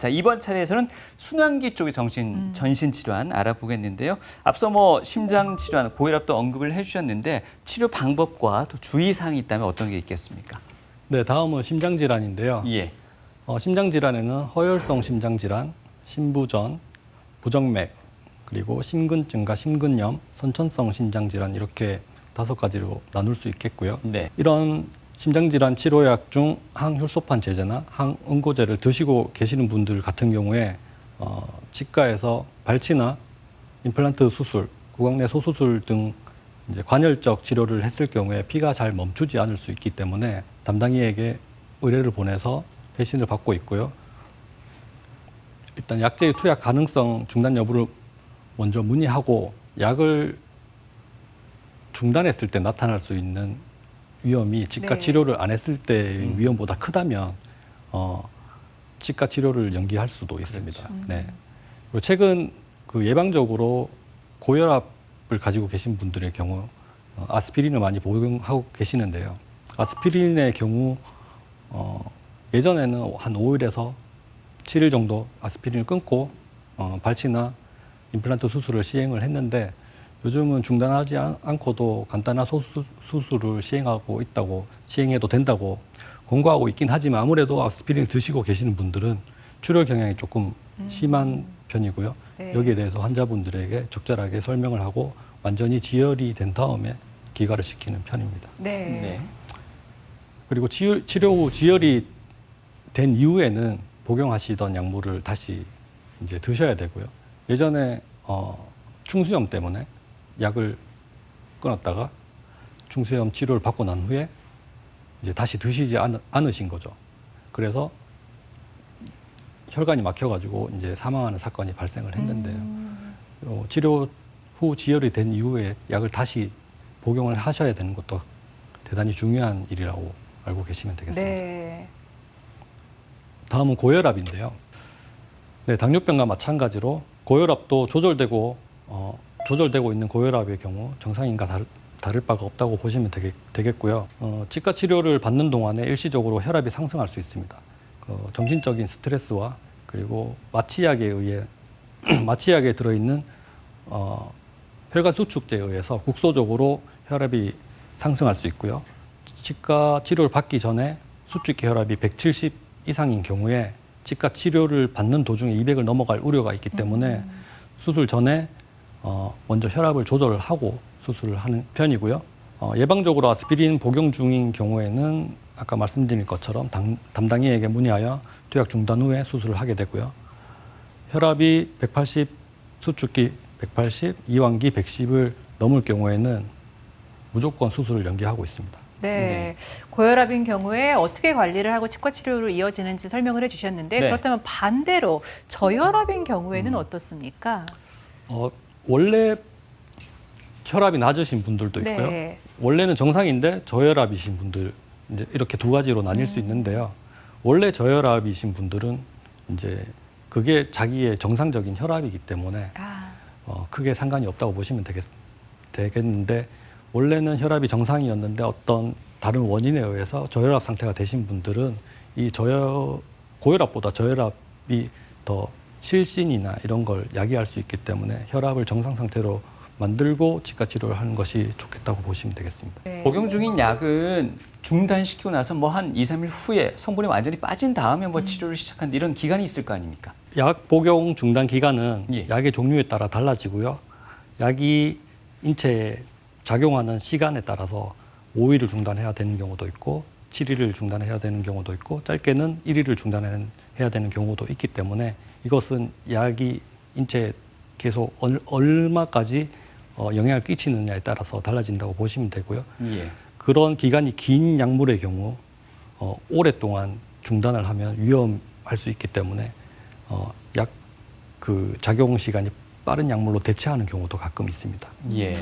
자, 이번 차례에서는 순환기 쪽의 전신 질환 알아보겠는데요. 앞서 심장 질환, 고혈압도 언급을 해주셨는데 치료 방법과 또 주의사항이 있다면 어떤 게 있겠습니까? 네, 다음은 심장 질환인데요. 예. 심장 질환에는 허혈성 심장 질환, 심부전, 부정맥, 그리고 심근증과 심근염, 선천성 심장 질환 이렇게 5가지로 나눌 수 있겠고요. 네. 이런 심장질환 치료약 중 항혈소판 제제나 항응고제를 드시고 계시는 분들 같은 경우에 치과에서 발치나 임플란트 수술, 구강내 소수술 등 이제 관열적 치료를 했을 경우에 피가 잘 멈추지 않을 수 있기 때문에 담당이에게 의뢰를 보내서 회신을 받고 있고요. 일단 약제의 투약 가능성 중단 여부를 먼저 문의하고 약을 중단했을 때 나타날 수 있는 위험이 치과 치료를 안 했을 때의 위험보다 크다면 치과 치료를 연기할 수도 있습니다. 그렇죠. 네. 그리고 최근 예방적으로 고혈압을 가지고 계신 분들의 경우 아스피린을 많이 복용하고 계시는데요. 아스피린의 경우 예전에는 한 5일에서 7일 정도 아스피린을 끊고 발치나 임플란트 수술을 시행을 했는데 요즘은 중단하지 않고도 간단한 수술을 시행해도 된다고 권고하고 있긴 하지만 아무래도 아스피린을 드시고 계시는 분들은 출혈 경향이 조금 심한 편이고요. 네. 여기에 대해서 환자분들에게 적절하게 설명을 하고 완전히 지혈이 된 다음에 기가를 시키는 편입니다. 네. 네. 그리고 치료 후 지혈이 된 이후에는 복용하시던 약물을 다시 이제 드셔야 되고요. 예전에 충수염 때문에 약을 끊었다가 충수염 치료를 받고 난 후에 이제 다시 드시지 않으신 거죠. 그래서 혈관이 막혀가지고 이제 사망하는 사건이 발생을 했는데요. 치료 후 지혈이 된 이후에 약을 다시 복용을 하셔야 되는 것도 대단히 중요한 일이라고 알고 계시면 되겠습니다. 네. 다음은 고혈압인데요. 네, 당뇨병과 마찬가지로 고혈압도 조절되고 있는 고혈압의 경우 정상인과 다를 바가 없다고 보시면 되겠고요. 치과 치료를 받는 동안에 일시적으로 혈압이 상승할 수 있습니다. 정신적인 스트레스와 그리고 마취약에 들어있는 혈관 수축제에 의해서 국소적으로 혈압이 상승할 수 있고요. 치과 치료를 받기 전에 수축기 혈압이 170 이상인 경우에 치과 치료를 받는 도중에 200을 넘어갈 우려가 있기 때문에 수술 전에 먼저 혈압을 조절을 하고 수술을 하는 편이고요. 예방적으로 아스피린 복용 중인 경우에는 아까 말씀드린 것처럼 담당이에게 문의하여 투약 중단 후에 수술을 하게 되고요. 혈압이 180, 수축기 180, 이완기 110을 넘을 경우에는 무조건 수술을 연기하고 있습니다. 네. 고혈압인 경우에 어떻게 관리를 하고 치과 치료로 이어지는지 설명을 해주셨는데 그렇다면 반대로 저혈압인 경우에는 어떻습니까? 원래 혈압이 낮으신 분들도 있고요. 네. 원래는 정상인데 저혈압이신 분들 이제 이렇게 2가지로 나뉠 수 있는데요. 원래 저혈압이신 분들은 이제 그게 자기의 정상적인 혈압이기 때문에 크게 상관이 없다고 보시면 되겠는데 원래는 혈압이 정상이었는데 어떤 다른 원인에 의해서 저혈압 상태가 되신 분들은 이 고혈압보다 저혈압이 더 실신이나 이런 걸 야기할 수 있기 때문에 혈압을 정상 상태로 만들고 치과 치료를 하는 것이 좋겠다고 보시면 되겠습니다. 네. 복용 중인 약은 중단시키고 나서 한 2, 3일 후에 성분이 완전히 빠진 다음에 치료를 시작한 이런 기간이 있을 거 아닙니까? 약 복용 중단 기간은 예. 약의 종류에 따라 달라지고요. 약이 인체에 작용하는 시간에 따라서 5일을 중단해야 되는 경우도 있고 7일을 중단해야 되는 경우도 있고 짧게는 1일을 중단해야 되는 경우도 있기 때문에 이것은 약이 인체에 계속 얼마까지 영향을 끼치느냐에 따라서 달라진다고 보시면 되고요. 예. 그런 기간이 긴 약물의 경우 오랫동안 중단을 하면 위험할 수 있기 때문에 약 작용 시간이 빠른 약물로 대체하는 경우도 가끔 있습니다. 예.